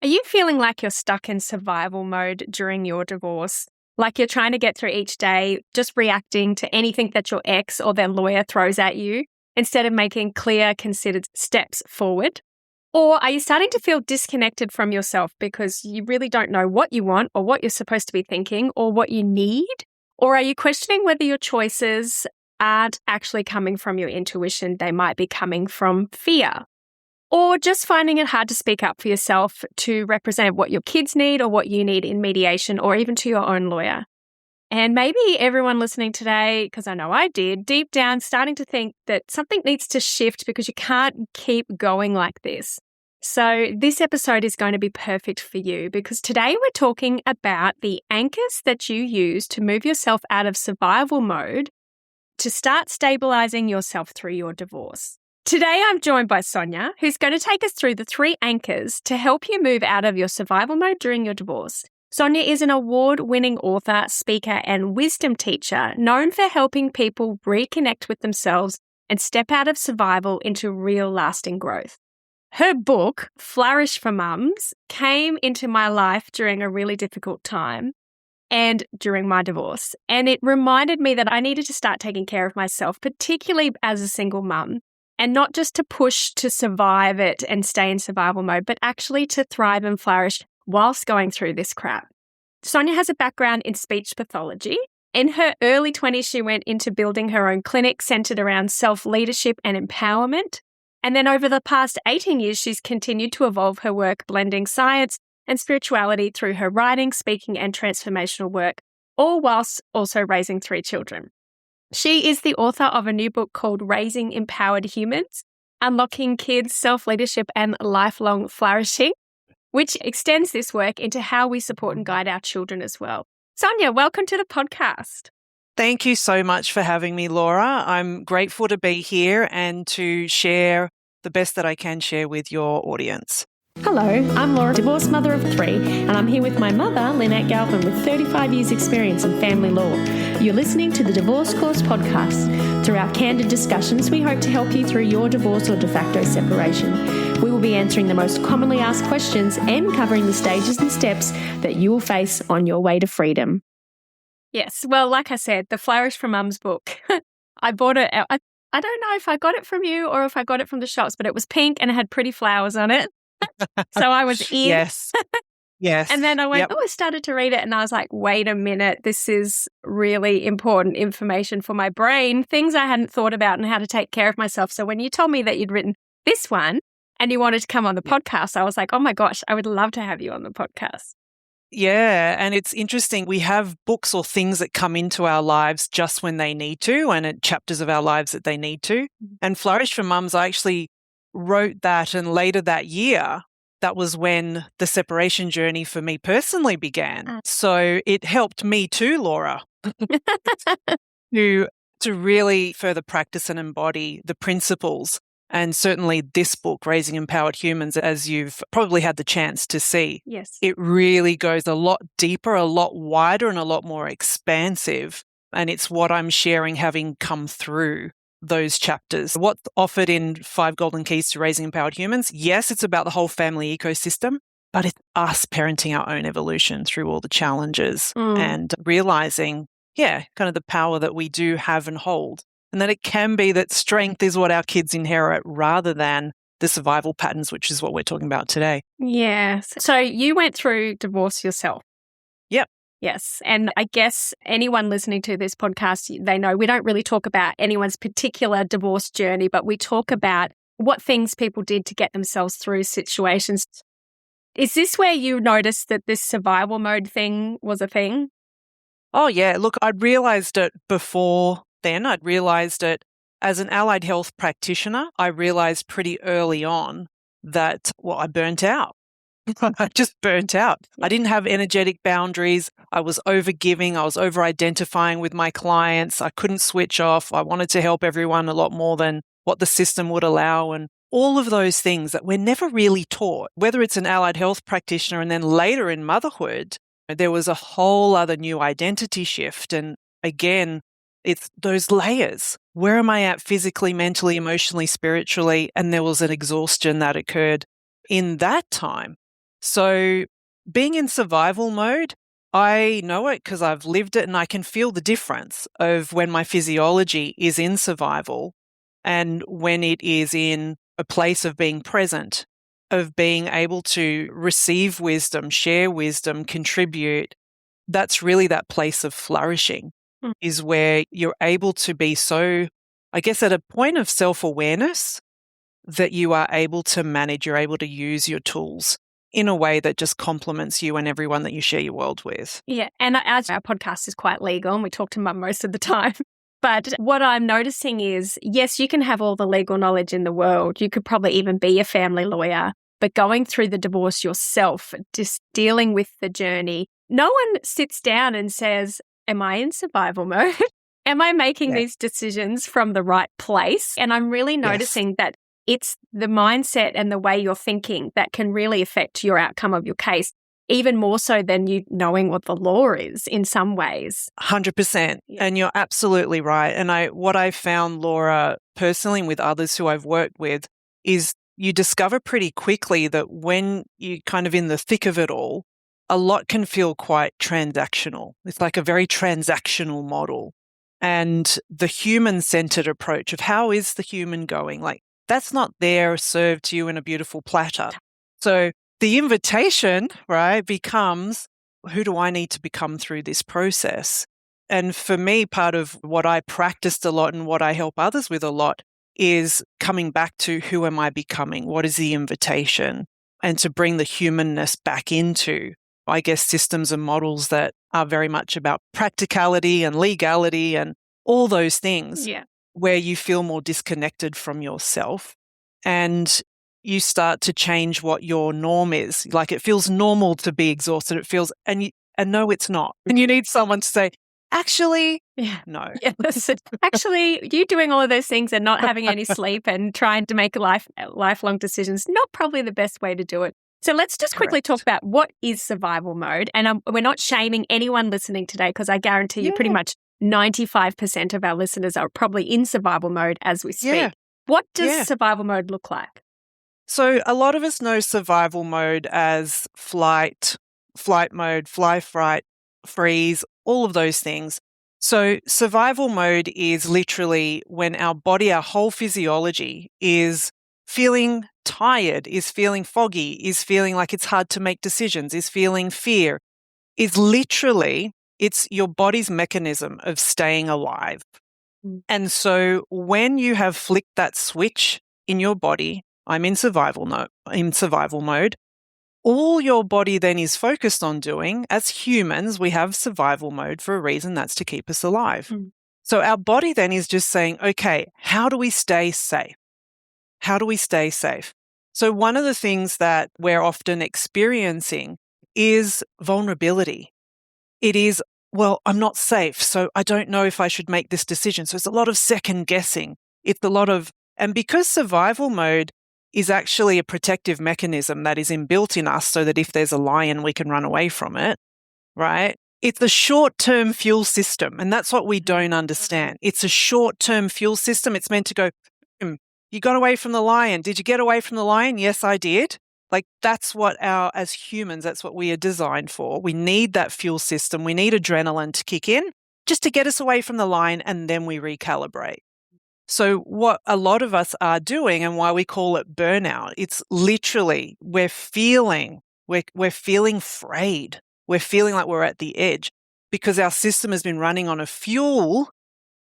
Are you feeling like you're stuck in survival mode during your divorce? Like you're trying to get through each day, just reacting to anything that your ex or their lawyer throws at you instead of making clear, considered steps forward? Or are you starting to feel disconnected from yourself because you really don't know what you want or what you're supposed to be thinking or what you need? Or are you questioning whether your choices aren't actually coming from your intuition? They might be coming from fear. Or just finding it hard to speak up for yourself to represent what your kids need or what you need in mediation or even to your own lawyer. And maybe everyone listening today, because I know I did, deep down starting to think that something needs to shift because you can't keep going like this. So this episode is going to be perfect for you because today we're talking about the anchors that you use to move yourself out of survival mode to start stabilizing yourself through your divorce. Today, I'm joined by Sonia, who's going to take us through the 3 anchors to help you move out of your survival mode during your divorce. Sonia is an award-winning author, speaker, and wisdom teacher known for helping people reconnect with themselves and step out of survival into real lasting growth. Her book, Flourish for Mums, came into my life during a really difficult time and during my divorce. And it reminded me that I needed to start taking care of myself, particularly as a single mum. And not just to push to survive it and stay in survival mode, but actually to thrive and flourish whilst going through this crap. Sonia has a background in speech pathology. In her early 20s, she went into building her own clinic centered around self-leadership and empowerment. And then over the past 18 years, she's continued to evolve her work, blending science and spirituality through her writing, speaking, and transformational work, all whilst also raising 3 children. She is the author of a new book called Raising Empowered Humans, Unlocking Kids' Self-Leadership and Lifelong Flourishing, which extends this work into how we support and guide our children as well. Sonia, welcome to the podcast. Thank you so much for having me, Laura. I'm grateful to be here and to share the best that I can share with your audience. Hello, I'm Laura, divorced mother of 3, and I'm here with my mother, Lynette Galvin, with 35 years' experience in family law. You're listening to the Divorce Course podcast. Through our candid discussions, we hope to help you through your divorce or de facto separation. We will be answering the most commonly asked questions and covering the stages and steps that you will face on your way to freedom. Yes, well, like I said, the Flourish for Mums book, I bought it. I don't know if I got it from you or if I got it from the shops, but it was pink and it had pretty flowers on it. So I was in. Yes. And then I went, I started to read it and I was like, wait a minute, this is really important information for my brain, things I hadn't thought about and how to take care of myself. So when you told me that you'd written this one and you wanted to come on the podcast, I was like, oh my gosh, I would love to have you on the podcast. Yeah, and it's interesting. We have books or things that come into our lives just when they need to and chapters of our lives that they need to. And Flourish for Mums, I actually wrote that, and later that year, that was when the separation journey for me personally began. So it helped me too, Laura, to really further practice and embody the principles. And certainly this book, Raising Empowered Humans, as you've probably had the chance to see, yes, it really goes a lot deeper, a lot wider, and a lot more expansive. And it's what I'm sharing having come through those chapters. What's offered in 5 Golden Keys to Raising Empowered Humans? Yes, it's about the whole family ecosystem, but it's us parenting our own evolution through all the challenges and realizing, kind of the power that we do have and hold. And that it can be that strength is what our kids inherit rather than the survival patterns, which is what we're talking about today. Yes. So you went through divorce yourself. Yep. Yes. And I guess anyone listening to this podcast, they know we don't really talk about anyone's particular divorce journey, but we talk about what things people did to get themselves through situations. Is this where you noticed that this survival mode thing was a thing? Oh, yeah. Look, I'd realized it before then. I'd realized it as an allied health practitioner. I realized pretty early on that, I burnt out. I just burnt out. I didn't have energetic boundaries. I was over-giving. I was over-identifying with my clients. I couldn't switch off. I wanted to help everyone a lot more than what the system would allow. And all of those things that we're never really taught, whether it's an allied health practitioner and then later in motherhood, there was a whole other new identity shift. And again, it's those layers. Where am I at physically, mentally, emotionally, spiritually? And there was an exhaustion that occurred in that time. So being in survival mode, I know it because I've lived it and I can feel the difference of when my physiology is in survival and when it is in a place of being present, of being able to receive wisdom, share wisdom, contribute. That's really that place of flourishing is where you're able to be so, I guess, at a point of self-awareness that you are able to manage, you're able to use your tools in a way that just complements you and everyone that you share your world with. Yeah. And as our podcast is quite legal and we talk to Mum most of the time. But what I'm noticing is, yes, you can have all the legal knowledge in the world. You could probably even be a family lawyer. But going through the divorce yourself, just dealing with the journey, no one sits down and says, am I in survival mode? Am I making these decisions from the right place? And I'm really noticing that it's the mindset and the way you're thinking that can really affect your outcome of your case, even more so than you knowing what the law is in some ways. 100%. Yeah. And you're absolutely right. And what I found, Laura, personally with others who I've worked with, is you discover pretty quickly that when you're kind of in the thick of it all, a lot can feel quite transactional. It's like a very transactional model. And the human-centered approach of how is the human going? Like, that's not there served to you in a beautiful platter. So the invitation, right, becomes, who do I need to become through this process? And for me, part of what I practiced a lot and what I help others with a lot is coming back to who am I becoming? What is the invitation? And to bring the humanness back into, I guess, systems and models that are very much about practicality and legality and all those things. Yeah. Where you feel more disconnected from yourself and you start to change what your norm is. Like it feels normal to be exhausted. It feels, and no, it's not. And you need someone to say, actually, no. Yeah, actually, you doing all of those things and not having any sleep and trying to make lifelong decisions, not probably the best way to do it. So let's just quickly talk about what is survival mode. And we're not shaming anyone listening today because I guarantee you pretty much 95% of our listeners are probably in survival mode as we speak. Yeah. What does survival mode look like? So a lot of us know survival mode as flight mode, fly, fright, freeze, all of those things. So survival mode is literally when our body, our whole physiology is feeling tired, is feeling foggy, is feeling like it's hard to make decisions, is feeling fear, is literally, it's your body's mechanism of staying alive. And so when you have flicked that switch in your body, I'm in survival mode, all your body then is focused on doing, as humans, we have survival mode for a reason, that's to keep us alive. So our body then is just saying, okay, how do we stay safe? How do we stay safe? So one of the things that we're often experiencing is vulnerability. It is, well, I'm not safe, so I don't know if I should make this decision. So it's a lot of second guessing. It's a lot of, and because survival mode is actually a protective mechanism that is inbuilt in us so that if there's a lion, we can run away from it, right? It's a short-term fuel system, and that's what we don't understand. It's a short-term fuel system. It's meant to go, you got away from the lion. Did you get away from the lion? Yes, I did. Like that's what as humans, that's what we are designed for. We need that fuel system. We need adrenaline to kick in just to get us away from the lion, and then we recalibrate. So what a lot of us are doing and why we call it burnout, it's literally we're feeling frayed. We're feeling like we're at the edge because our system has been running on a fuel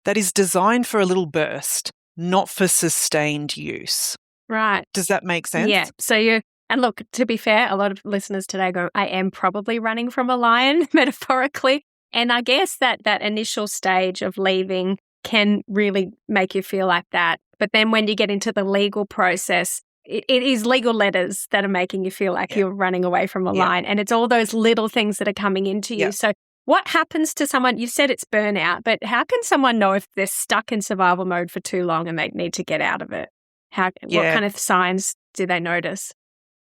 that is designed for a little burst, not for sustained use. Right. Does that make sense? Yeah. So and look, to be fair, a lot of listeners today go, I am probably running from a lion, metaphorically. And I guess that initial stage of leaving can really make you feel like that. But then when you get into the legal process, it is legal letters that are making you feel like you're running away from a lion. And it's all those little things that are coming into you. So what happens to someone? You said it's burnout, but how can someone know if they're stuck in survival mode for too long and they need to get out of it? What kind of signs do they notice?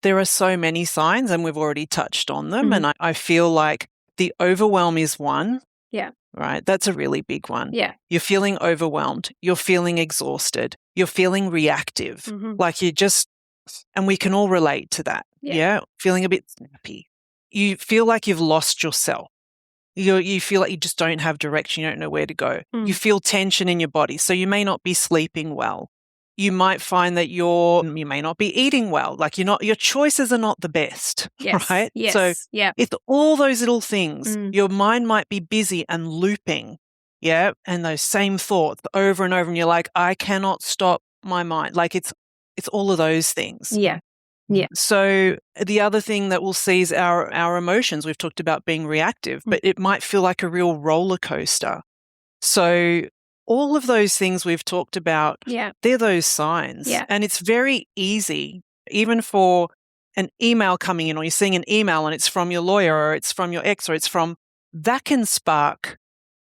There are so many signs, and we've already touched on them. And I feel like the overwhelm is one. Yeah. Right. That's a really big one. Yeah. You're feeling overwhelmed. You're feeling exhausted. You're feeling reactive. Like and we can all relate to that. Yeah. Feeling a bit snappy. You feel like you've lost yourself. You feel like you just don't have direction. You don't know where to go. You feel tension in your body. So you may not be sleeping well. You might find that you may not be eating well. Like your choices are not the best, right? Yes. So Yeah. it's all those little things. Your mind might be busy and looping. Yeah. And those same thoughts over and over. And you're like, I cannot stop my mind. Like it's all of those things. Yeah. Yeah. So the other thing that we'll see is our emotions. We've talked about being reactive, but it might feel like a real roller coaster. So all of those things we've talked about, they're those signs. Yeah. And it's very easy, even for an email coming in, or you're seeing an email and it's from your lawyer or it's from your ex or that can spark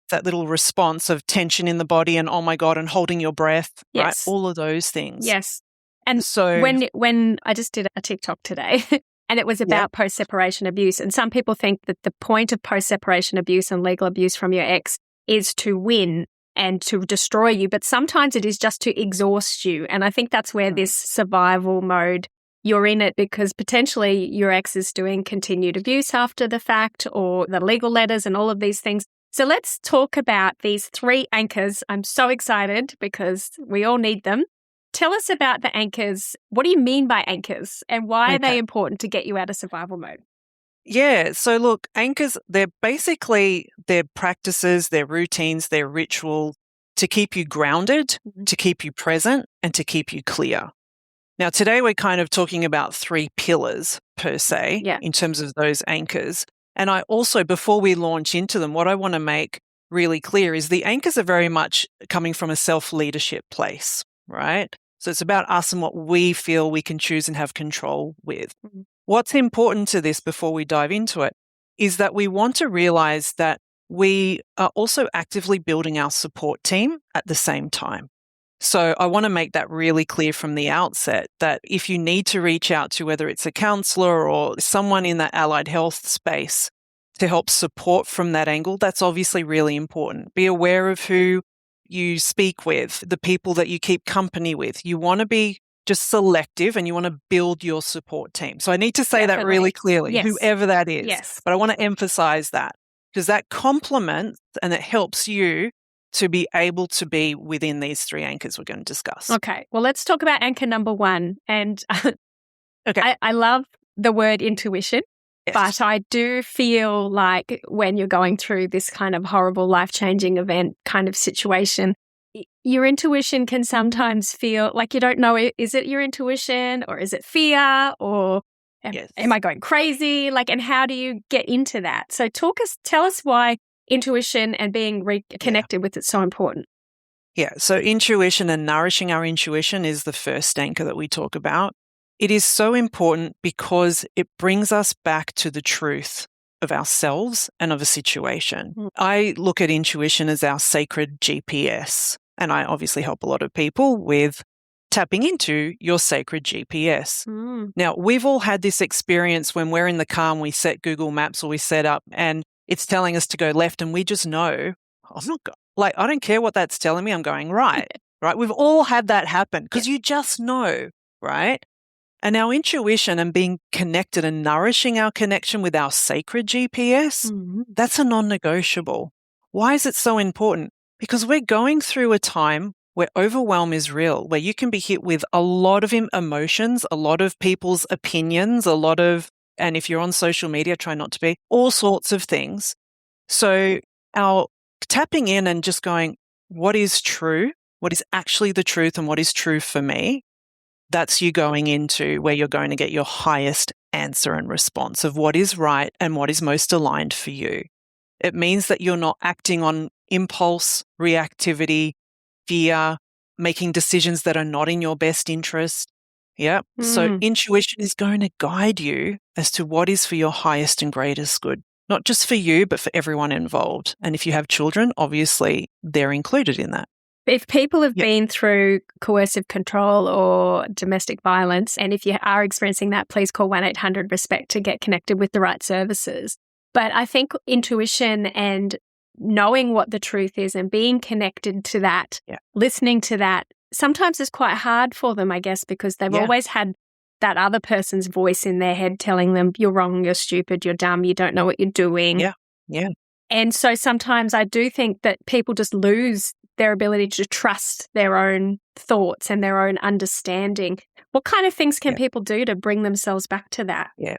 that little response of tension in the body and, oh my God, and holding your breath, right? All of those things. Yes. And so when I just did a TikTok today and it was about post-separation abuse, and some people think that the point of post-separation abuse and legal abuse from your ex is to win and to destroy you, but sometimes it is just to exhaust you. And I think that's where this survival mode, you're in it because potentially your ex is doing continued abuse after the fact, or the legal letters and all of these things. So let's talk about these 3 anchors. I'm so excited because we all need them. Tell us about the anchors. What do you mean by anchors, and why are they important to get you out of survival mode? Yeah. So look, anchors, they're basically their practices, their routines, their ritual to keep you grounded, to keep you present, and to keep you clear. Now, today we're kind of talking about 3 pillars per se in terms of those anchors. And I also, before we launch into them, what I want to make really clear is the anchors are very much coming from a self-leadership place, right? So it's about us and what we feel we can choose and have control with. What's important to this before we dive into it is that we want to realize that we are also actively building our support team at the same time. So I want to make that really clear from the outset that if you need to reach out to whether it's a counselor or someone in that allied health space to help support from that angle, that's obviously really important. Be aware of who you speak with, the people that you keep company with. You want to be just selective and you want to build your support team. So I need to say that really clearly, whoever that is. But I want to emphasize that because that complements and it helps you to be able to be within these 3 anchors we're going to discuss. Okay. Well, let's talk about anchor number 1. And I love the word intuition. But I do feel like when you're going through this kind of horrible life-changing event kind of situation, your intuition can sometimes feel like you don't know, is it your intuition or is it fear or am I going crazy? And how do you get into that? So tell us why intuition and being reconnected with it's so important. Yeah. So intuition and nourishing our intuition is the first anchor that we talk about. It is so important because it brings us back to the truth of ourselves and of a situation. I look at intuition as our sacred GPS, and I obviously help a lot of people with tapping into your sacred GPS. Now, we've all had this experience when we're in the car and we set Google Maps or we set up and it's telling us to go left and we just know, I don't care what that's telling me, I'm going right, right? We've all had that happen because you just know, right? And our intuition and being connected and nourishing our connection with our sacred GPS, that's a non-negotiable. Why is it so important? Because we're going through a time where overwhelm is real, where you can be hit with a lot of emotions, a lot of people's opinions, and if you're on social media, try not to be, all sorts of things. So our tapping in and just going, what is true? What is actually the truth and what is true for me? That's you going into where you're going to get your highest answer and response of what is right and what is most aligned for you. It means that you're not acting on impulse, reactivity, fear, making decisions that are not in your best interest. Yeah. So intuition is going to guide you as to what is for your highest and greatest good, not just for you, but for everyone involved. And if you have children, obviously they're included in that. If people have been through coercive control or domestic violence, and if you are experiencing that, please call 1-800-RESPECT to get connected with the right services. But I think intuition and knowing what the truth is and being connected to that, listening to that, sometimes is quite hard for them, I guess, because they've always had that other person's voice in their head telling them, you're wrong, you're stupid, you're dumb, you don't know what you're doing. Yeah. Yeah. And so sometimes I do think that people just lose their ability to trust their own thoughts and their own understanding. What kind of things can people do to bring themselves back to that? Yeah.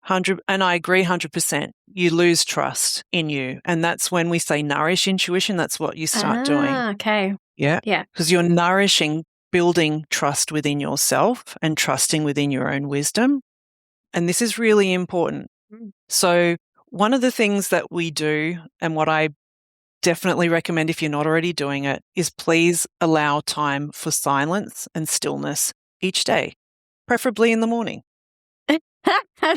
And I agree 100%. You lose trust in you. And that's when we say nourish intuition, that's what you start doing. Okay. Yeah. Yeah. Because you're nourishing, building trust within yourself and trusting within your own wisdom. And this is really important. So one of the things that we do, and what I definitely recommend if you're not already doing it, is please allow time for silence and stillness each day, preferably in the morning.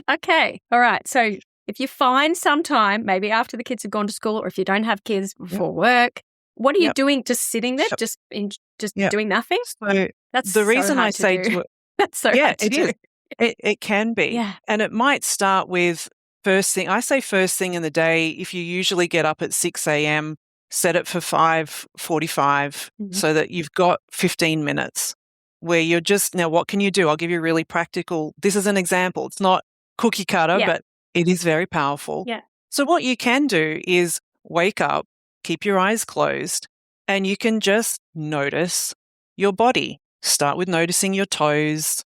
Okay. All right. So if you find some time, maybe after the kids have gone to school, or if you don't have kids before work, what are you doing? Just sitting there, just doing nothing? So that's the so reason hard I say do. to it, That's so hard to do. It can be. Yeah. And it might start with first thing. I say first thing in the day. If you usually get up at 6 a.m., set it for 5:45 so that you've got 15 minutes where you're just, now what can you do? I'll give you a really practical, this is an example. It's not cookie cutter, but it is very powerful. Yeah. So what you can do is wake up, keep your eyes closed, and you can just notice your body. Start with noticing your toes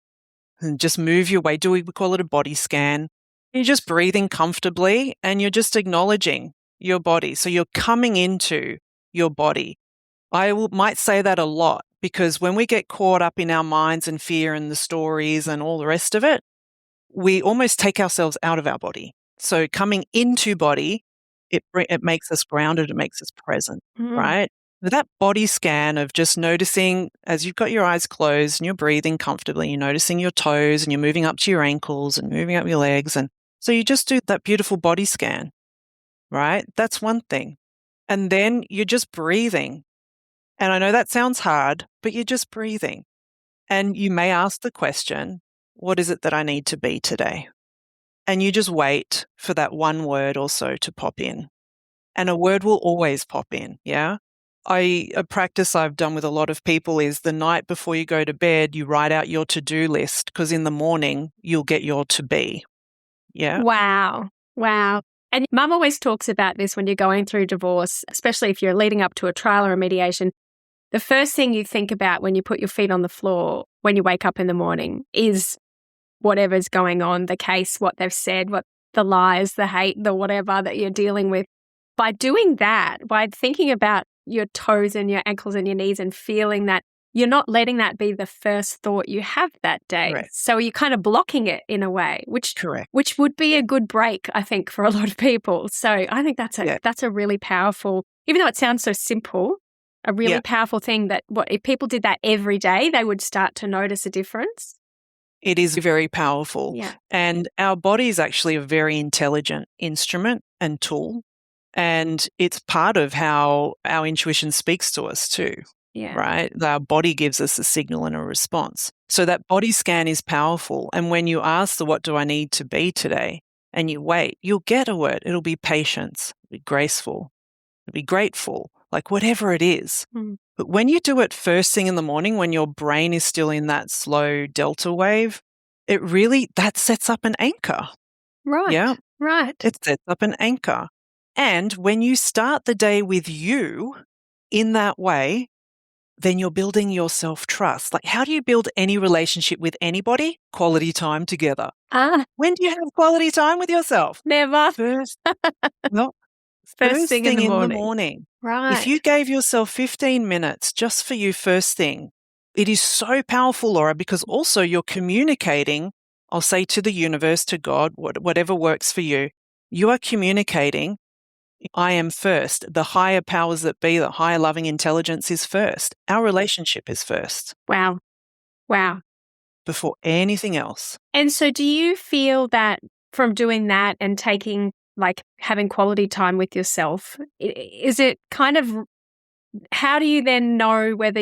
and just move your way. We call it a body scan. You're just breathing comfortably and you're just acknowledging your body. So you're coming into your body. Might say that a lot because when we get caught up in our minds and fear and the stories and all the rest of it, we almost take ourselves out of our body. So coming into body, it makes us grounded, it makes us present, right? But that body scan of just noticing as you've got your eyes closed and you're breathing comfortably, you're noticing your toes and you're moving up to your ankles and moving up your legs. And so you just do that beautiful body scan, right? That's one thing. And then you're just breathing. And I know that sounds hard, but you're just breathing. And you may ask the question, what is it that I need to be today? And you just wait for that one word or so to pop in. And a word will always pop in, yeah? A practice I've done with a lot of people is the night before you go to bed, you write out your to-do list because in the morning you'll get your to-be. Yeah. Wow. And Mum always talks about this when you're going through divorce, especially if you're leading up to a trial or a mediation. The first thing you think about when you put your feet on the floor, when you wake up in the morning, is whatever's going on, the case, what they've said, what the lies, the hate, the whatever that you're dealing with. By doing that, by thinking about your toes and your ankles and your knees and feeling that, you're not letting that be the first thought you have that day. Correct. So you're kind of blocking it in a way, which would be a good break, I think, for a lot of people. So I think that's a really powerful, even though it sounds so simple, a really powerful thing that if people did that every day, they would start to notice a difference. It is very powerful. Yeah. And our body is actually a very intelligent instrument and tool. And it's part of how our intuition speaks to us too. Yeah. Right? Our body gives us a signal and a response. So that body scan is powerful. And when you ask what do I need to be today? And you wait, you'll get a word. It'll be patience, it'll be graceful, it'll be grateful, like whatever it is. But when you do it first thing in the morning, when your brain is still in that slow delta wave, that sets up an anchor. Right. Yeah. Right. It sets up an anchor. And when you start the day with you in that way, then you're building your self-trust. Like, how do you build any relationship with anybody? Quality time together. When do you have quality time with yourself? Never. First thing in the morning. Right. If you gave yourself 15 minutes just for you first thing, it is so powerful, Laura, because also you're communicating, I'll say to the universe, to God, whatever works for you, you are communicating, I am first. The higher powers that be, the higher loving intelligence is first. Our relationship is first. Wow. Before anything else. And so do you feel that from doing that and taking, like, having quality time with yourself, is it kind of, how do you then know whether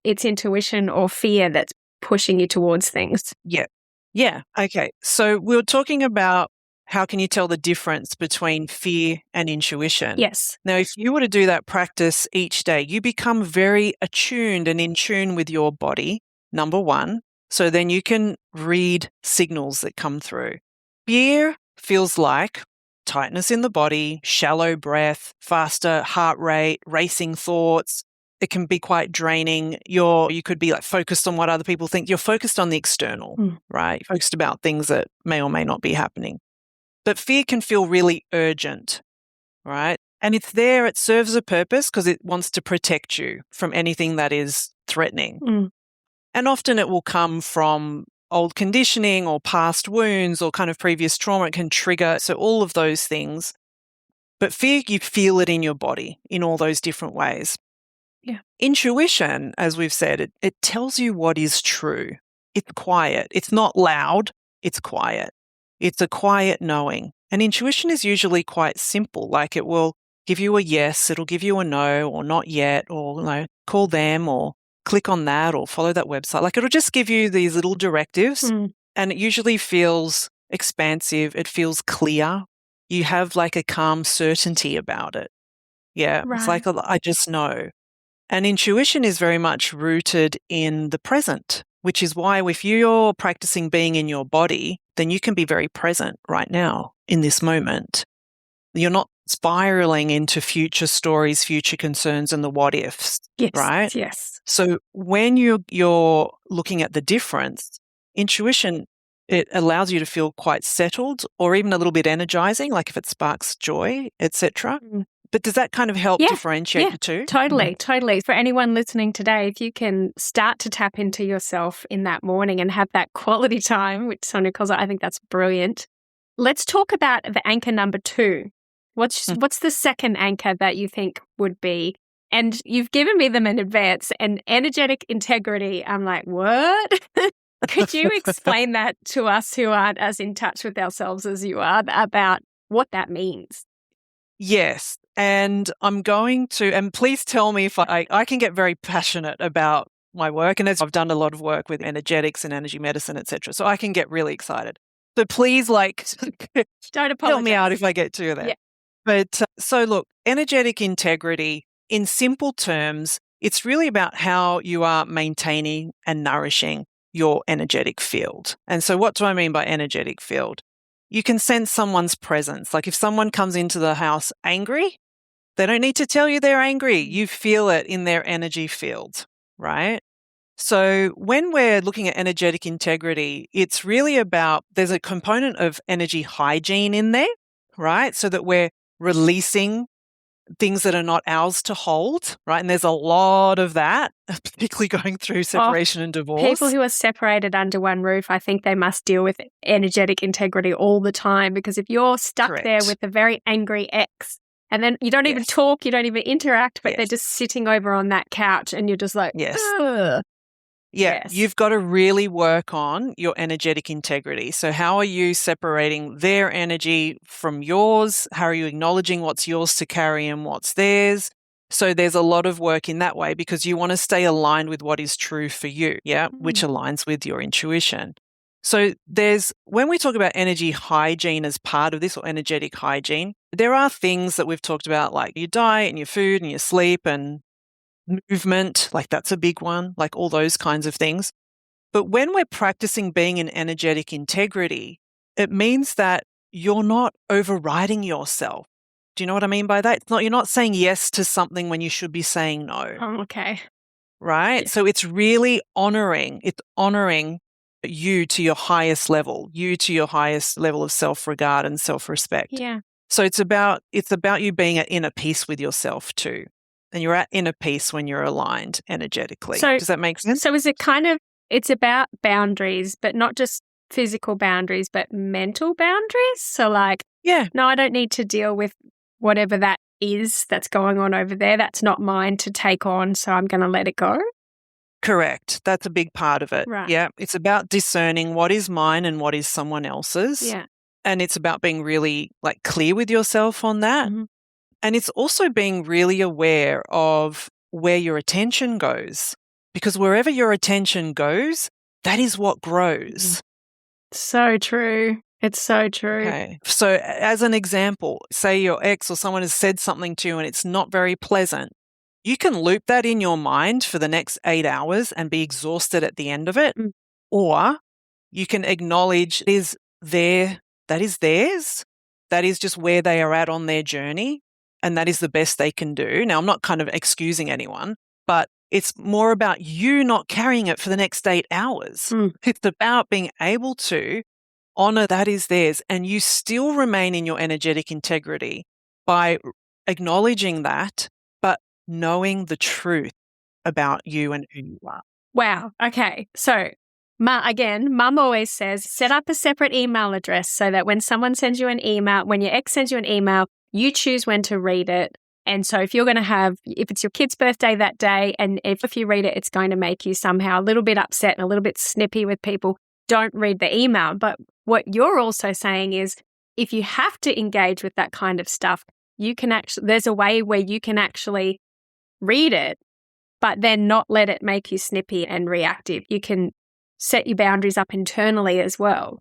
it's intuition or fear that's pushing you towards things? Yeah. Okay. So we were talking about how can you tell the difference between fear and intuition? Yes. Now, if you were to do that practice each day, you become very attuned and in tune with your body, number one. So then you can read signals that come through. Fear feels like tightness in the body, shallow breath, faster heart rate, racing thoughts. It can be quite draining. You could be like focused on what other people think. You're focused on the external, right? You're focused about things that may or may not be happening. But fear can feel really urgent, right? And it's there, it serves a purpose because it wants to protect you from anything that is threatening. And often it will come from old conditioning or past wounds or kind of previous trauma. It can trigger, so all of those things. But fear, you feel it in your body in all those different ways. Yeah. Intuition, as we've said, it tells you what is true. It's quiet. It's not loud. It's quiet. It's a quiet knowing. And intuition is usually quite simple. Like it will give you a yes, it'll give you a no or not yet, or call them or click on that or follow that website. Like it'll just give you these little directives and it usually feels expansive. It feels clear. You have like a calm certainty about it. Yeah. Right. It's like, I just know. And intuition is very much rooted in the present, which is why if you're practicing being in your body, then you can be very present right now in this moment. You're not spiraling into future stories, future concerns, and the what ifs, right? Yes. So when you're looking at the difference, intuition, it allows you to feel quite settled or even a little bit energizing, like if it sparks joy, etc. But does that kind of help differentiate the two? Totally. For anyone listening today, if you can start to tap into yourself in that morning and have that quality time, which Sonia calls it, I think that's brilliant. Let's talk about the anchor number 2. What's the second anchor that you think would be? And you've given me them in advance. And energetic integrity, I'm like, what? Could you explain that to us who aren't as in touch with ourselves as you are about what that means? Yes. And I'm going to, and please tell me if I can get very passionate about my work. And I've done a lot of work with energetics and energy medicine, etc. So I can get really excited. So please, don't apologize. Help me out if I get to that. Yeah. But so look, energetic integrity, in simple terms, it's really about how you are maintaining and nourishing your energetic field. And so what do I mean by energetic field? You can sense someone's presence. Like if someone comes into the house angry, they don't need to tell you they're angry. You feel it in their energy field, right? So when we're looking at energetic integrity, it's really about, there's a component of energy hygiene in there, right? So that we're releasing things that are not ours to hold, right? And there's a lot of that, particularly going through separation and divorce. People who are separated under one roof, I think they must deal with energetic integrity all the time, because if you're stuck there with a very angry ex and then you don't even talk, you don't even interact, but they're just sitting over on that couch and you're just like, ugh. Yeah, you've got to really work on your energetic integrity. So how are you separating their energy from yours? How are you acknowledging what's yours to carry and what's theirs? So there's a lot of work in that way because you want to stay aligned with what is true for you, which aligns with your intuition. So when we talk about energy hygiene as part of this, or energetic hygiene, there are things that we've talked about like your diet and your food and your sleep and movement, like that's a big one, like all those kinds of things. But when we're practicing being in energetic integrity, it means that you're not overriding yourself. Do you know what I mean by that? You're not saying yes to something when you should be saying no. Oh, okay. Right? Yeah. So it's really honoring you to your highest level, of self-regard and self-respect. Yeah. So it's about you being at inner peace with yourself too. And you're at inner peace when you're aligned energetically. So, does that make sense? So is it it's about boundaries, but not just physical boundaries, but mental boundaries? So no, I don't need to deal with whatever that is that's going on over there. That's not mine to take on, so I'm going to let it go? Correct. That's a big part of it. Right. Yeah. It's about discerning what is mine and what is someone else's. Yeah. And it's about being really clear with yourself on that. Mm-hmm. And it's also being really aware of where your attention goes, because wherever your attention goes, that is what grows. So true. It's so true. Okay. So as an example, say your ex or someone has said something to you and it's not very pleasant. You can loop that in your mind for the next 8 hours and be exhausted at the end of it. Or you can acknowledge that is theirs. That is just where they are at on their journey. And that is the best they can do. Now, I'm not kind of excusing anyone, but it's more about you not carrying it for the next 8 hours. It's about being able to honor that is theirs, and you still remain in your energetic integrity by acknowledging that, but knowing the truth about you and who you are. Wow. Okay. So, Mum always says, set up a separate email address so that when someone sends you an email, when your ex sends you an email, you choose when to read it. And so if you're going to if it's your kid's birthday that day, and if you read it, it's going to make you somehow a little bit upset and a little bit snippy with people, don't read the email. But what you're also saying is, if you have to engage with that kind of stuff, there's a way where you can actually read it, but then not let it make you snippy and reactive. You can set your boundaries up internally as well.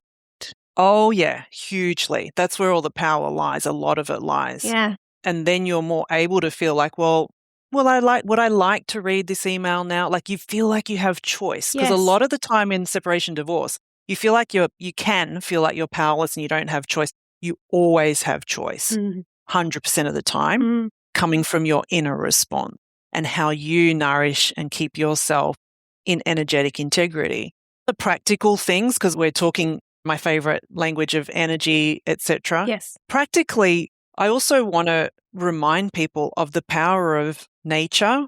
Oh, yeah, hugely. That's where all the power lies. A lot of it lies. Yeah. And then you're more able to feel like, would I like to read this email now? Like, you feel like you have choice. Because a lot of the time in separation divorce, you feel like you can feel like you're powerless and you don't have choice. You always have choice, 100% of the time, coming from your inner response and how you nourish and keep yourself in energetic integrity. The practical things, because we're talking my favorite language of energy, etc. Yes. Practically, I also want to remind people of the power of nature,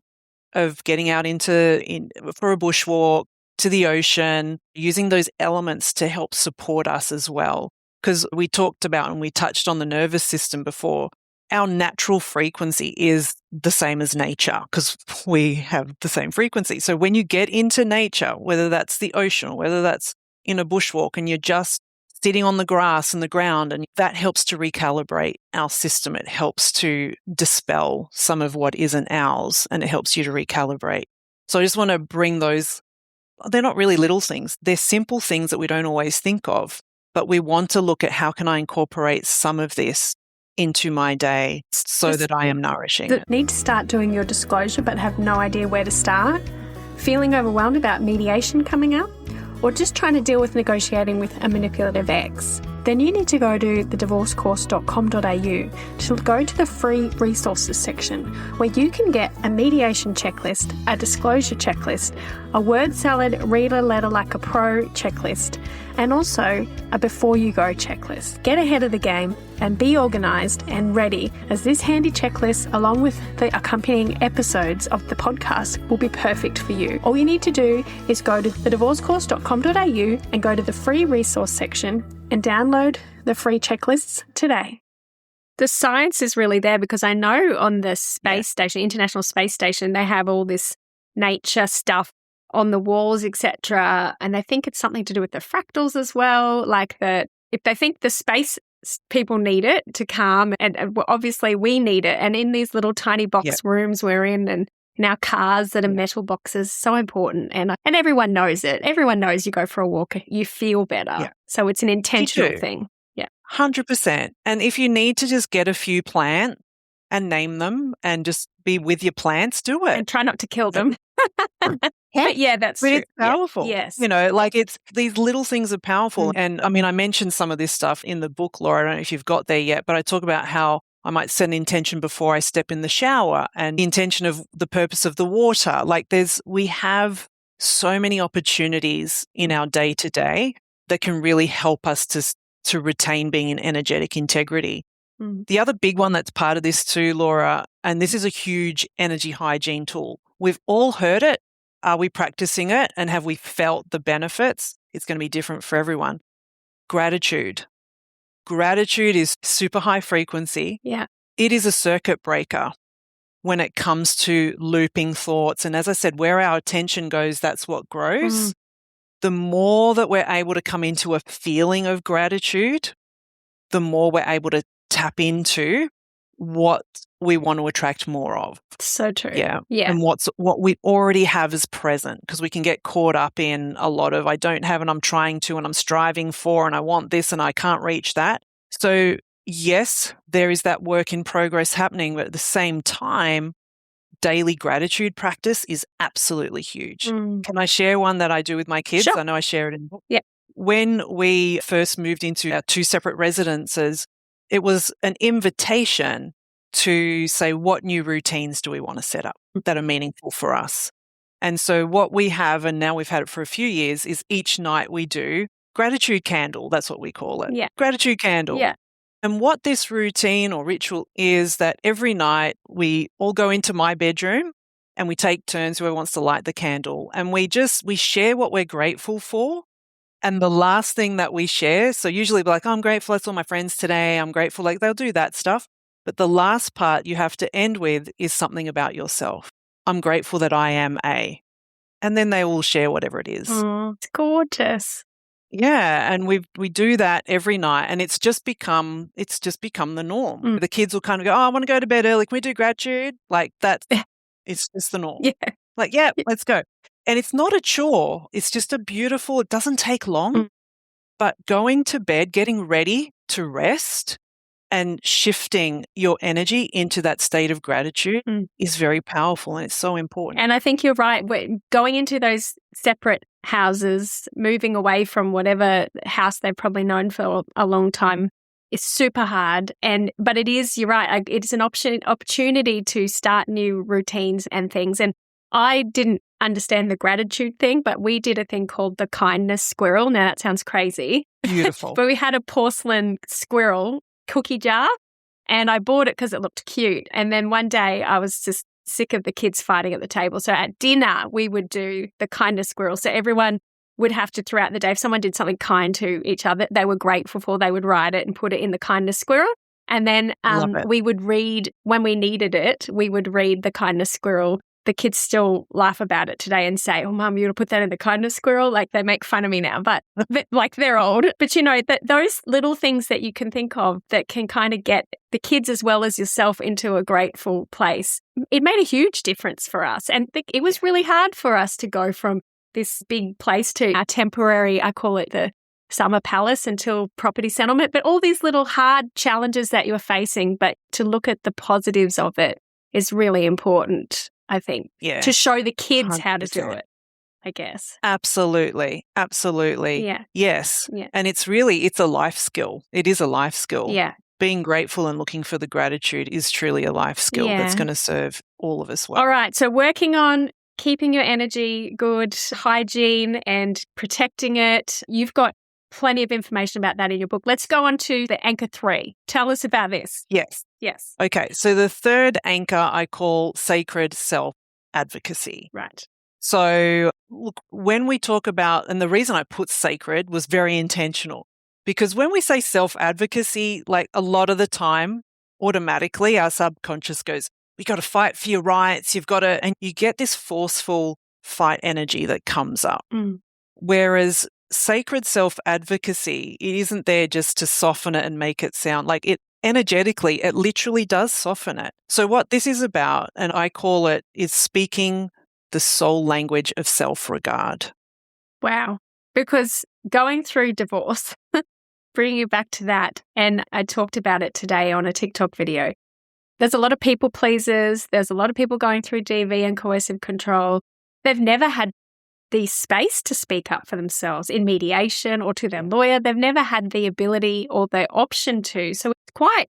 of getting out for a bushwalk, to the ocean, using those elements to help support us as well. Because we talked about and we touched on the nervous system before. Our natural frequency is the same as nature because we have the same frequency. So when you get into nature, whether that's the ocean, whether that's in a bushwalk, and you're just sitting on the grass and the ground, and that helps to recalibrate our system. It helps to dispel some of what isn't ours, and it helps you to recalibrate. So I just want to bring those. They're not really little things. They're simple things that we don't always think of, but we want to look at how can I incorporate some of this into my day so that I am nourishing. Need to start doing your disclosure but have no idea where to start? Feeling overwhelmed about mediation coming up? Or just trying to deal with negotiating with a manipulative ex? Then you need to go to thedivorcecourse.com.au to go to the free resources section where you can get a mediation checklist, a disclosure checklist, a word salad, read a letter like a pro checklist, and also a before you go checklist. Get ahead of the game and be organised and ready, as this handy checklist, along with the accompanying episodes of the podcast, will be perfect for you. All you need to do is go to thedivorcecourse.com.au and go to the free resource section and download the free checklists today. The science is really there, because I know on the space station, International Space Station, they have all this nature stuff on the walls, etc. And they think it's something to do with the fractals as well. Like if they think the space people need it to calm, and obviously we need it. And in these little tiny box rooms we're in, and in our cars that are metal boxes, so important. And everyone knows it. Everyone knows you go for a walk, you feel better. Yeah. So it's an intentional thing. Yeah. 100%. And if you need to just get a few plants and name them and just be with your plants, do it. And try not to kill them. But that's true. It's powerful. Yeah. Yes. Like it's these little things are powerful. And I mean, I mentioned some of this stuff in the book, Laura. I don't know if you've got there yet, but I talk about how I might set an intention before I step in the shower, and the intention of the purpose of the water. Like we have so many opportunities in our day to day that can really help us to retain being in energetic integrity. The other big one that's part of this too, Laura, and this is a huge energy hygiene tool. We've all heard it. Are we practicing it? And have we felt the benefits? It's going to be different for everyone. Gratitude. Gratitude is super high frequency. Yeah. It is a circuit breaker when it comes to looping thoughts. And as I said, where our attention goes, that's what grows. The more that we're able to come into a feeling of gratitude, the more we're able to tap into what we want to attract more of. So true. Yeah. And what we already have is present, because we can get caught up in a lot of I don't have and I'm trying to and I'm striving for and I want this and I can't reach that. So yes, there is that work in progress happening, but at the same time, daily gratitude practice is absolutely huge. Mm. Can I share one that I do with my kids? Sure. I know I share it in the book. Yeah. When we first moved into our 2 separate residences, it was an invitation to say, what new routines do we want to set up that are meaningful for us? And so what we have, and now we've had it for a few years, is each night we do gratitude candle. That's what we call it. Yeah. Gratitude candle. Yeah. And what this routine or ritual is that every night we all go into my bedroom and we take turns whoever wants to light the candle. And we share what we're grateful for. And the last thing that we share, so usually we're like, oh, I'm grateful I saw my friends today. I'm grateful, like they'll do that stuff. But the last part you have to end with is something about yourself. I'm grateful that I am a. And then they will share whatever it is. Oh, it's gorgeous. Yeah, and we do that every night, and it's just become the norm. Mm. The kids will kind of go, "Oh, I want to go to bed early. Can we do gratitude?" Like that. It's just the norm. Yeah. Like, yeah, let's go. And it's not a chore. It's just a beautiful. It doesn't take long, but going to bed, getting ready to rest, and shifting your energy into that state of gratitude is very powerful, and it's so important. And I think you're right. Going into those separate houses, moving away from whatever house they've probably known for a long time is super hard. But it is, you're right, it's an opportunity to start new routines and things. And I didn't understand the gratitude thing, but we did a thing called the kindness squirrel. Now that sounds crazy. Beautiful. But we had a porcelain squirrel cookie jar, and I bought it because it looked cute. And then one day I was just sick of the kids fighting at the table. So at dinner, we would do the kindness squirrel. So everyone would have to, throughout the day, if someone did something kind to each other, they were grateful for, they would write it and put it in the kindness squirrel. And then we would read, when we needed it, we would read the kindness squirrel. The kids still laugh about it today and say, oh, Mum, you're going to put that in the kindness squirrel? Like, they make fun of me now, but like they're old. But, you know, those little things that you can think of that can kind of get the kids as well as yourself into a grateful place, it made a huge difference for us. And it was really hard for us to go from this big place to our temporary, I call it the summer palace until property settlement, but all these little hard challenges that you're facing, but to look at the positives of it is really important, I think, to show the kids 100%. How to do it, I guess. Absolutely. Absolutely. Yeah. Yes. Yeah. And it's a life skill. It is a life skill. Yeah. Being grateful and looking for the gratitude is truly a life skill that's going to serve all of us well. All right. So working on keeping your energy good, hygiene and protecting it. You've got plenty of information about that in your book. Let's go on to the anchor 3. Tell us about this. Yes. Okay. So the third anchor I call sacred self-advocacy. Right. So look, when we talk about, and the reason I put sacred was very intentional, because when we say self-advocacy, like a lot of the time, automatically our subconscious goes, we got to fight for your rights. You've got to, and you get this forceful fight energy that comes up. Whereas sacred self-advocacy, it isn't there just to soften it and make it sound like it energetically, it literally does soften it. So what this is about, and I call it, is speaking the soul language of self-regard. Wow. Because going through divorce, bringing you back to that, and I talked about it today on a TikTok video. There's a lot of people pleasers. There's a lot of people going through DV and coercive control. They've never had the space to speak up for themselves in mediation or to their lawyer. They've never had the ability or the option to. So it's quite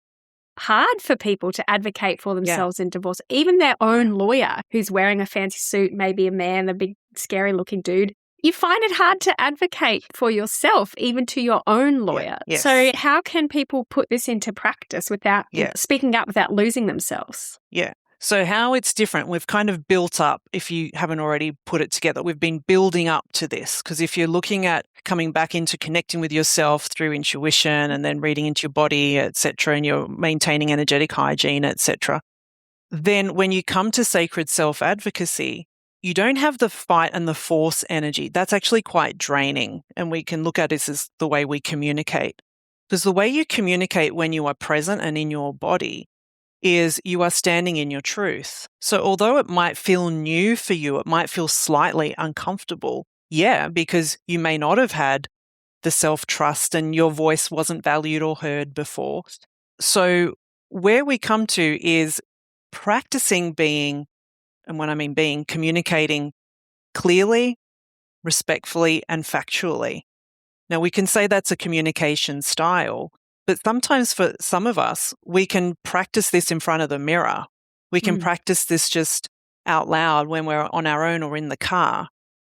hard for people to advocate for themselves in divorce. Even their own lawyer who's wearing a fancy suit, maybe a man, a big scary looking dude, you find it hard to advocate for yourself, even to your own lawyer. Yes. So how can people put this into practice without speaking up, without losing themselves? Yeah. So how it's different, we've kind of built up, if you haven't already put it together, we've been building up to this. Because if you're looking at coming back into connecting with yourself through intuition and then reading into your body, et cetera, and you're maintaining energetic hygiene, et cetera, then when you come to sacred self-advocacy, you don't have the fight and the force energy. That's actually quite draining. And we can look at this as the way we communicate. Because the way you communicate when you are present and in your body is you are standing in your truth. So although it might feel new for you, it might feel slightly uncomfortable. Yeah, because you may not have had the self-trust and your voice wasn't valued or heard before. So where we come to is practicing being And when I mean being, communicating clearly, respectfully, and factually. Now, we can say that's a communication style, but sometimes for some of us, we can practice this in front of the mirror. We can practice this just out loud when we're on our own or in the car.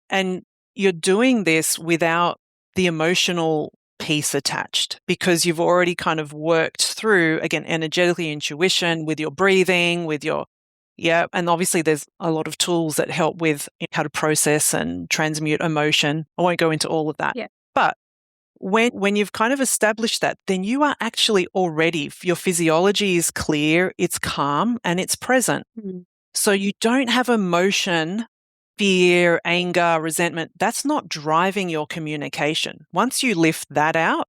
And you're doing this without the emotional piece attached because you've already kind of worked through, again, energetically, intuition, with your breathing, with your, and obviously there's a lot of tools that help with how to process and transmute emotion. I won't go into all of that. Yeah. But when you've kind of established that, then you are actually already, your physiology is clear, it's calm, and it's present. So you don't have emotion, fear, anger, resentment. That's not driving your communication. Once you lift that out,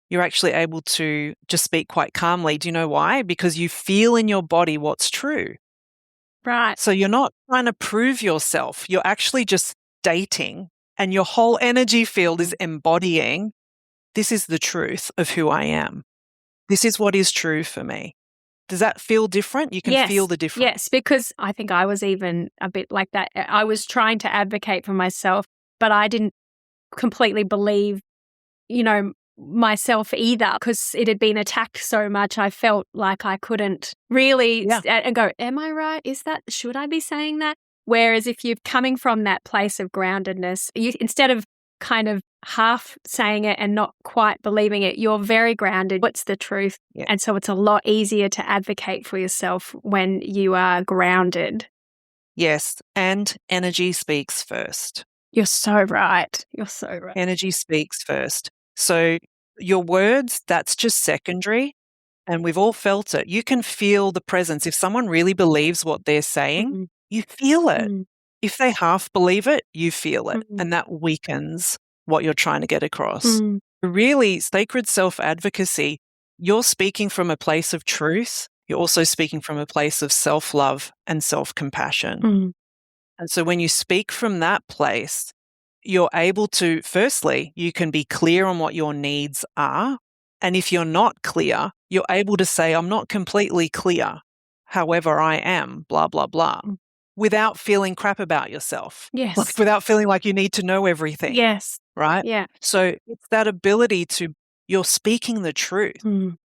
you're actually able to just speak quite calmly. Do you know why? Because you feel in your body what's true. Right. So you're not trying to prove yourself. You're actually just stating, and your whole energy field is embodying, this is the truth of who I am. This is what is true for me. Does that feel different? You can feel the difference. Yes, because I think I was even a bit like that. I was trying to advocate for myself, but I didn't completely believe, myself either because it had been attacked so much. I felt like I couldn't really and go, am I right? Should I be saying that? Whereas if you're coming from that place of groundedness, instead of kind of half saying it and not quite believing it, you're very grounded. What's the truth? Yeah. And so it's a lot easier to advocate for yourself when you are grounded. Yes. And energy speaks first. You're so right. You're so right. Energy speaks first. So your words, that's just secondary. And we've all felt it. You can feel the presence. If someone really believes what they're saying, you feel it. If they half believe it, you feel it. And that weakens what you're trying to get across. Really, sacred self-advocacy, you're speaking from a place of truth. You're also speaking from a place of self-love and self-compassion. And so when you speak from that place, you're able to, firstly, you can be clear on what your needs are. And if you're not clear, you're able to say, I'm not completely clear. However, I am, blah, blah, blah. Without feeling crap about yourself. Yes. Like without feeling like you need to know everything. Yes. Right? Yeah. So it's that ability you're speaking the truth. And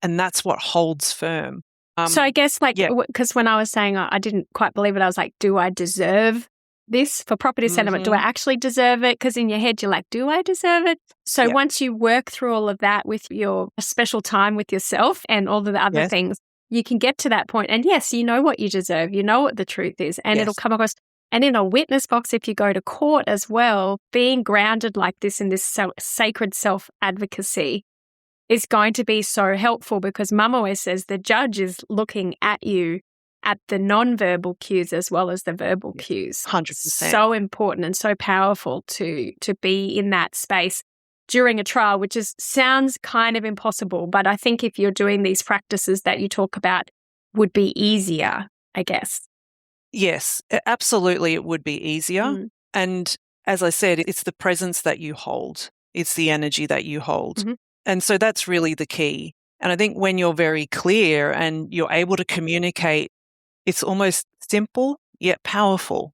that's what holds firm. So I guess because when I was saying I didn't quite believe it, I was like, do I deserve this for property settlement? Do I actually deserve it? Because in your head, you're like, do I deserve it? So once you work through all of that with your special time with yourself and all of the other things, you can get to that point. And yes, you know what you deserve. You know what the truth is. And it'll come across. And in a witness box, if you go to court as well, being grounded like this in this sacred self-advocacy is going to be so helpful because Mum always says the judge is looking at you at the non-verbal cues as well as the verbal cues. 100%. So important and so powerful to be in that space during a trial, which sounds kind of impossible. But I think if you're doing these practices that you talk about would be easier, I guess. Yes, absolutely it would be easier. And as I said, it's the presence that you hold. It's the energy that you hold. And so that's really the key. And I think when you're very clear and you're able to communicate, it's almost simple yet powerful.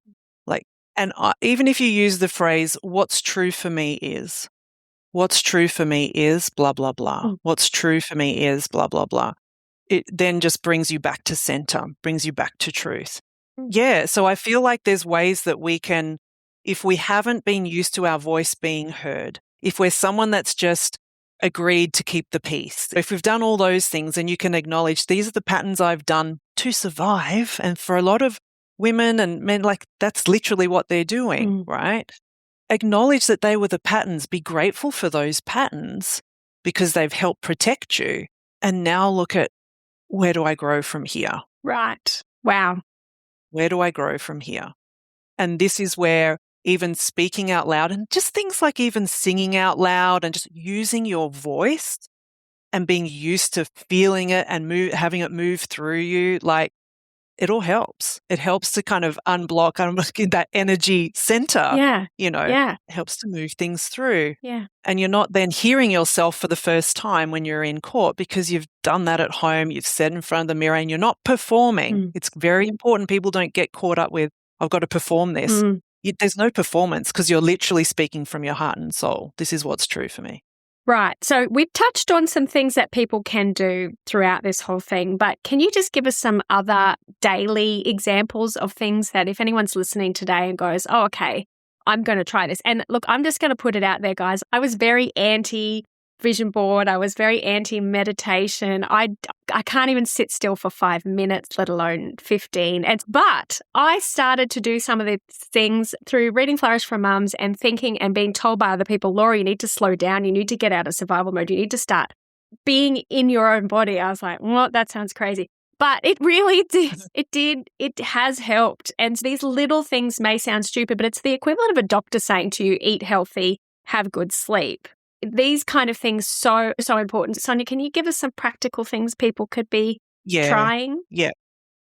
Even if you use the phrase, what's true for me is blah, blah, blah. What's true for me is blah, blah, blah. It then just brings you back to center, brings you back to truth. Yeah. So I feel like there's ways that we can, if we haven't been used to our voice being heard, if we're someone that's just agreed to keep the peace, if we've done all those things and you can acknowledge these are the patterns I've done to survive. And for a lot of women and men, that's literally what they're doing, right? Acknowledge that they were the patterns. Be grateful for those patterns because they've helped protect you. And now look at, where do I grow from here? Right. Wow. Where do I grow from here? And this is where even speaking out loud and just things like even singing out loud and just using your voice and being used to feeling it and having it move through you, it all helps. It helps to kind of unblock that energy center. Yeah. It helps to move things through. Yeah. And you're not then hearing yourself for the first time when you're in court because you've done that at home, you've said in front of the mirror, and you're not performing. It's very important. People don't get caught up with, I've got to perform this. There's no performance because you're literally speaking from your heart and soul. This is what's true for me. Right. So we've touched on some things that people can do throughout this whole thing, but can you just give us some other daily examples of things that if anyone's listening today and goes, oh, okay, I'm going to try this. And look, I'm just going to put it out there, guys. I was very anti-vision board. I was very anti-meditation. I can't even sit still for 5 minutes, let alone 15. But I started to do some of the things through reading Flourish for Mums and thinking and being told by other people, Laura, you need to slow down. You need to get out of survival mode. You need to start being in your own body. I was like, well, that sounds crazy. But it really did. It has helped. And these little things may sound stupid, but it's the equivalent of a doctor saying to you, eat healthy, have good sleep. These kind of things so important. Sonia, can you give us some practical things people could be trying? Yeah.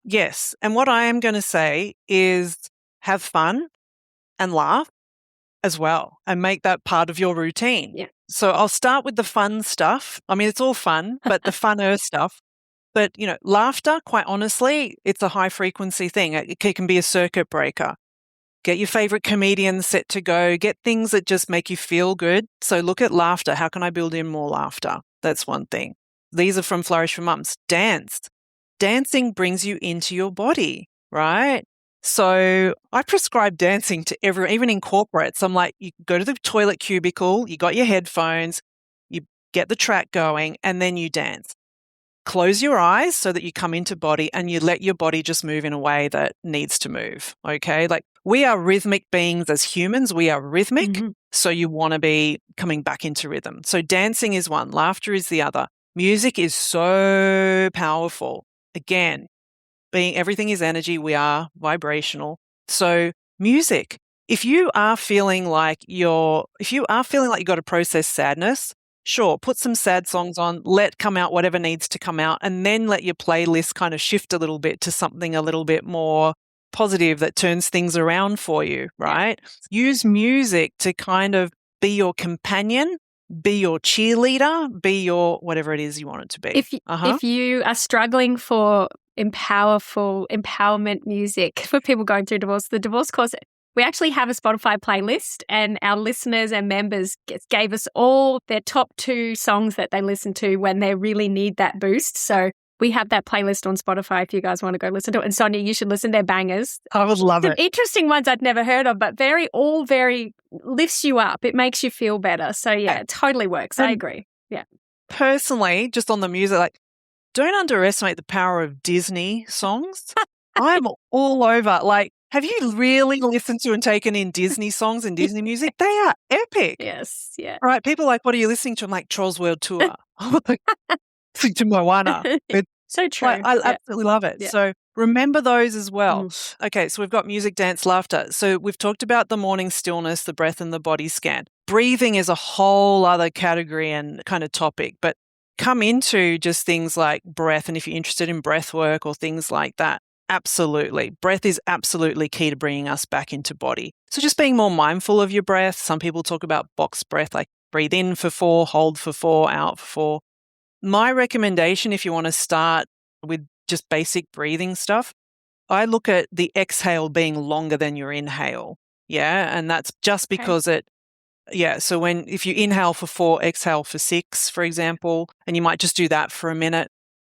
Yes. And what I am going to say is have fun and laugh as well and make that part of your routine. Yeah. So I'll start with the fun stuff. I mean, it's all fun, but the funner stuff. But, laughter, quite honestly, it's a high frequency thing. It can be a circuit breaker. Get your favorite comedians set to go. Get things that just make you feel good. So look at laughter. How can I build in more laughter? That's one thing. These are from Flourish for Mums. Dance. Dancing brings you into your body, right? So I prescribe dancing to everyone, even in corporates. I'm like, you go to the toilet cubicle, you got your headphones, you get the track going, and then you dance. Close your eyes so that you come into body and you let your body just move in a way that needs to move, okay? Like we are rhythmic beings as humans. We are rhythmic, so you want to be coming back into rhythm. So dancing is one, laughter is the other. Music is so powerful. Again, everything is energy. We are vibrational. So music, if you are feeling like you got to process sadness, sure, put some sad songs on, let come out whatever needs to come out, and then let your playlist kind of shift a little bit to something a little bit more positive that turns things around for you, right? Use music to kind of be your companion, be your cheerleader, be your whatever it is you want it to be. If you are struggling for empowerment music for people going through divorce, the Divorce Course, we actually have a Spotify playlist, and our listeners and members gave us all their top 2 songs that they listen to when they really need that boost. So we have that playlist on Spotify if you guys want to go listen to it. And Sonia, you should listen. They're bangers. I would love Some it. interesting ones I'd never heard of, but very lifts you up. It makes you feel better. So yeah, it totally works. I agree. Yeah. Personally, just on the music, don't underestimate the power of Disney songs. I'm all over. Have you really listened to and taken in Disney songs and Disney music? They are epic. Yes, yeah. Right, people are like, what are you listening to? I'm like, Trolls World Tour. Listening to Moana. So true. I absolutely love it. Yeah. So remember those as well. Okay, so we've got music, dance, laughter. So we've talked about the morning stillness, the breath and the body scan. Breathing is a whole other category and kind of topic, but come into just things like breath. And if you're interested in breath work or things like that, absolutely. Breath is absolutely key to bringing us back into body. So just being more mindful of your breath. Some people talk about box breath, like breathe in for 4, hold for 4, out for 4. My recommendation, if you want to start with just basic breathing stuff, I look at the exhale being longer than your inhale. Yeah. And that's just because so if you inhale for 4, exhale for 6, for example, and you might just do that for a minute,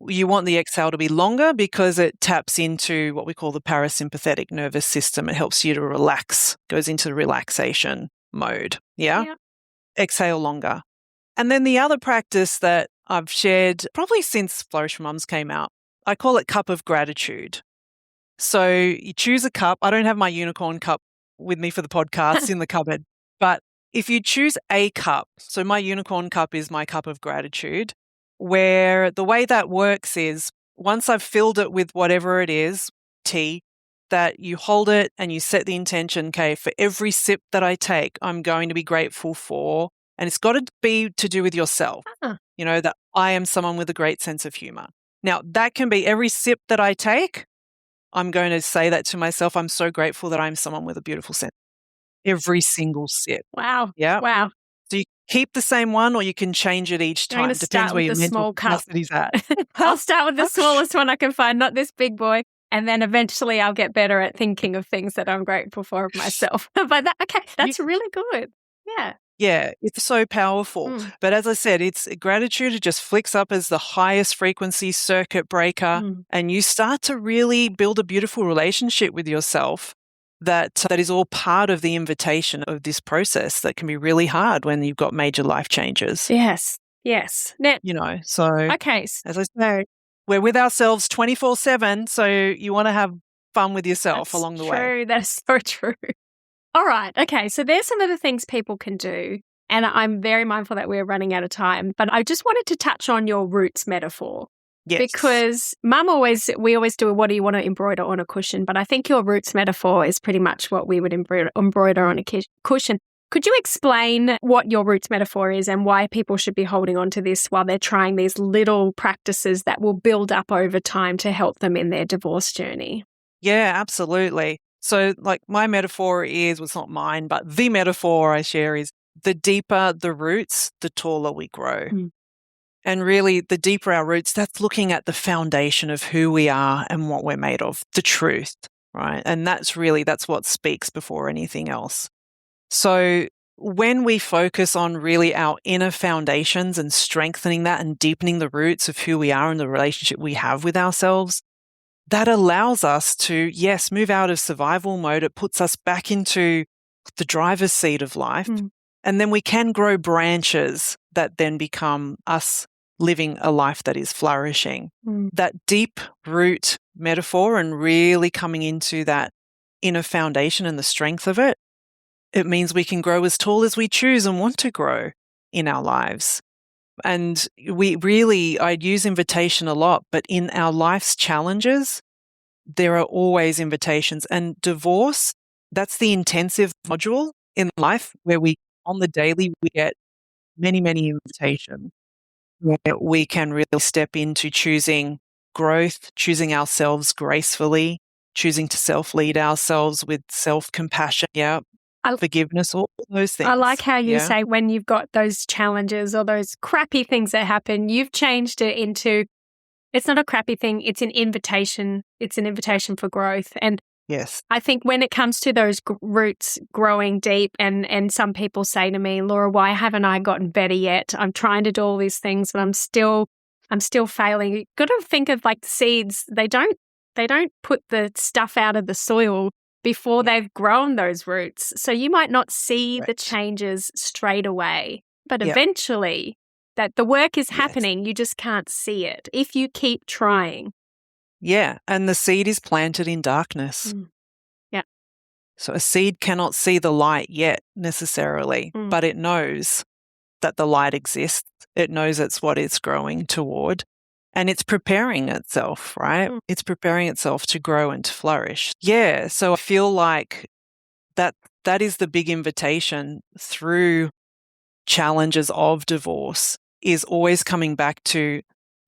you want the exhale to be longer because it taps into what we call the parasympathetic nervous system. It helps you to relax, goes into the relaxation mode. Yeah. Exhale longer. And then the other practice that I've shared probably since Flourish for Mums came out, I call it cup of gratitude. So you choose a cup. I don't have my unicorn cup with me for the podcast in the cupboard, but if you choose a cup, so my unicorn cup is my cup of gratitude, where the way that works is once I've filled it with whatever it is, tea, that you hold it and you set the intention, okay, for every sip that I take, I'm going to be grateful for, and it's got to be to do with yourself, that I am someone with a great sense of humor. Now, that can be every sip that I take, I'm going to say that to myself. I'm so grateful that I'm someone with a beautiful scent. Every single sip. Wow. Yeah. Wow. So you keep the same one or you can change it each I'm going time. to Depends start where with your the mental small cup. capacity's at. I'll start with the smallest one I can find, not this big boy. And then eventually I'll get better at thinking of things that I'm grateful for of myself. But that's really good. Yeah. Yeah, it's so powerful. But as I said, it's gratitude. It just flicks up as the highest frequency circuit breaker. And you start to really build a beautiful relationship with yourself that is all part of the invitation of this process that can be really hard when you've got major life changes. Yes. Yes. Now, So okay. as I say, we're with ourselves 24/7. So you want to have fun with yourself along the way. True. That's so true. All right. Okay. So there's some of the things people can do. And I'm very mindful that we're running out of time. But I just wanted to touch on your roots metaphor. Yes. Because we always do, what do you want to embroider on a cushion? But I think your roots metaphor is pretty much what we would embroider on a cushion. Could you explain what your roots metaphor is and why people should be holding on to this while they're trying these little practices that will build up over time to help them in their divorce journey? Yeah, absolutely. So like my metaphor is, well, it's not mine, but the metaphor I share is the deeper the roots, the taller we grow. And really, the deeper our roots, that's looking at the foundation of who we are and what we're made of, the truth, right? And that's what speaks before anything else. So when we focus on really our inner foundations and strengthening that and deepening the roots of who we are and the relationship we have with ourselves, that allows us to, yes, move out of survival mode. It puts us back into the driver's seat of life. And then we can grow branches that then become us living a life that is flourishing. That deep root metaphor and really coming into that inner foundation and the strength of it, it means we can grow as tall as we choose and want to grow in our lives. And I'd use invitation a lot, but in our life's challenges, there are always invitations. And divorce, that's the intensive module in life where on the daily, we get many, many invitations where we can really step into choosing growth, choosing ourselves gracefully, choosing to self-lead ourselves with self-compassion, forgiveness, all those things. I like how you say when you've got those challenges or those crappy things that happen, you've changed it into, it's not a crappy thing, it's an invitation. It's an invitation for growth. And yes, I think when it comes to those roots growing deep, and some people say to me, Laura, why haven't I gotten better yet? I'm trying to do all these things, but I'm still failing. You've got to think of like seeds. They don't put the stuff out of the soil before they've grown those roots. So you might not see the changes straight away, but eventually that the work is happening. You just can't see it if you keep trying. Yeah, and the seed is planted in darkness. Yeah. So a seed cannot see the light yet necessarily, but it knows that the light exists. It knows it's what it's growing toward, and it's preparing itself, right? It's preparing itself to grow and to flourish. Yeah, so I feel like that is the big invitation through challenges of divorce, is always coming back to,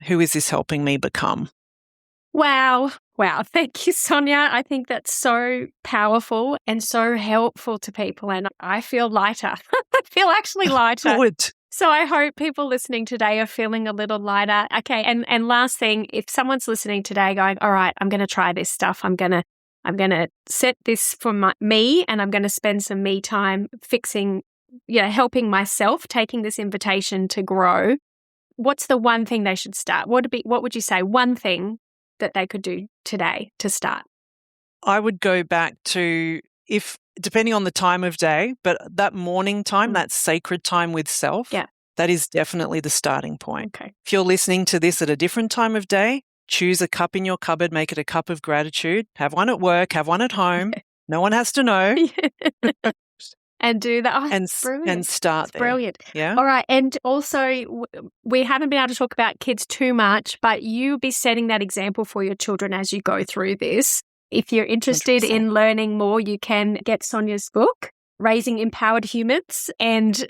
who is this helping me become? Wow. Thank you, Sonia. I think that's so powerful and so helpful to people. And I feel lighter. I feel actually lighter. Good. So I hope people listening today are feeling a little lighter. Okay. And last thing, if someone's listening today going, all right, I'm going to try this stuff. I'm going to set this for me, and I'm going to spend some me time fixing, helping myself, taking this invitation to grow. What's the one thing they should start? What would you say? One thing that they could do today to start? I would go back to, depending on the time of day, but that morning time, that sacred time with self, that is definitely the starting point. Okay. If you're listening to this at a different time of day, choose a cup in your cupboard, make it a cup of gratitude, have one at work, have one at home. No one has to know. And do that. And start there. Brilliant. Yeah. All right. And also, we haven't been able to talk about kids too much, but you be setting that example for your children as you go through this. If you're interested 100%. in learning more, you can get Sonia's book, Raising Empowered Humans. And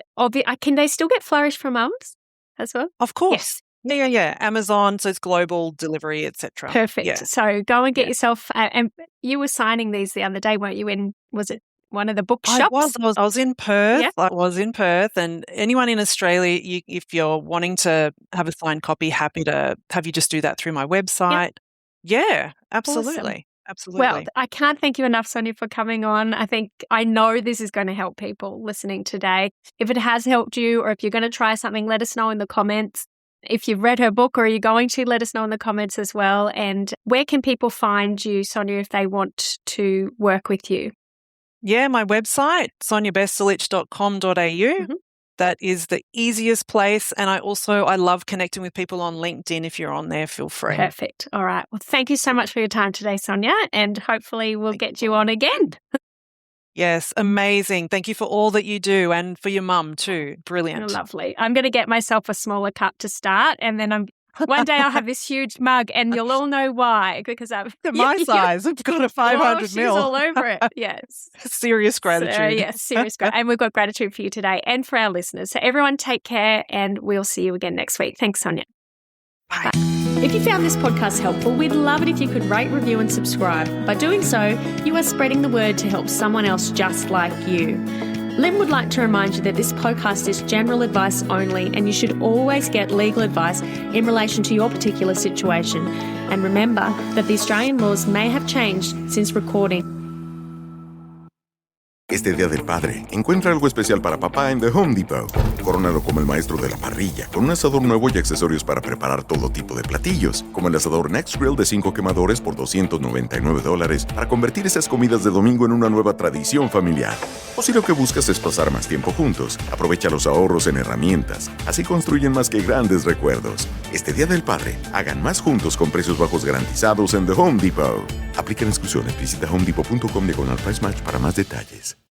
can they still get Flourish from Mums as well? Of course. Yes. Yeah. Amazon, so it's global delivery, etc. Perfect. Yeah. So go and get yourself, and you were signing these the other day, weren't you, was it one of the bookshops? I was in Perth. Yeah. I was in Perth, and anyone in Australia, if you're wanting to have a signed copy, happy to have you just do that through my website. Yeah, absolutely. Awesome. Absolutely. Well, I can't thank you enough, Sonia, for coming on. I know this is going to help people listening today. If it has helped you, or if you're going to try something, let us know in the comments. If you've read her book or you're going to, let us know in the comments as well. And where can people find you, Sonia, if they want to work with you? Yeah, my website, soniabestulic.com.au. Mm-hmm. That is the easiest place. And I love connecting with people on LinkedIn. If you're on there, feel free. Perfect. All right. Well, thank you so much for your time today, Sonia, and hopefully we'll get you on again. Yes, amazing. Thank you for all that you do, and for your mum too. Brilliant. Lovely. I'm going to get myself a smaller cup to start, and then one day I'll have this huge mug, and you'll all know why, because I've my size. I've got a 500 she's mil. all over it. Yes. Serious gratitude. So, yes, serious gratitude. And we've got gratitude for you today and for our listeners. So everyone take care, and we'll see you again next week. Thanks, Sonia. Bye. If you found this podcast helpful, we'd love it if you could rate, review, and subscribe. By doing so, you are spreading the word to help someone else just like you. Lynn would like to remind you that this podcast is general advice only, and you should always get legal advice in relation to your particular situation. And remember that the Australian laws may have changed since recording. Este Día del Padre, encuentra algo especial para papá en The Home Depot. Corónalo como el maestro de la parrilla, con un asador nuevo y accesorios para preparar todo tipo de platillos, como el asador Next Grill de 5 quemadores por $299 para convertir esas comidas de domingo en una nueva tradición familiar. O si lo que buscas es pasar más tiempo juntos, aprovecha los ahorros en herramientas. Así construyen más que grandes recuerdos. Este Día del Padre, hagan más juntos con precios bajos garantizados en The Home Depot. Aplican exclusiones. Visita homedepot.com/price match para más detalles.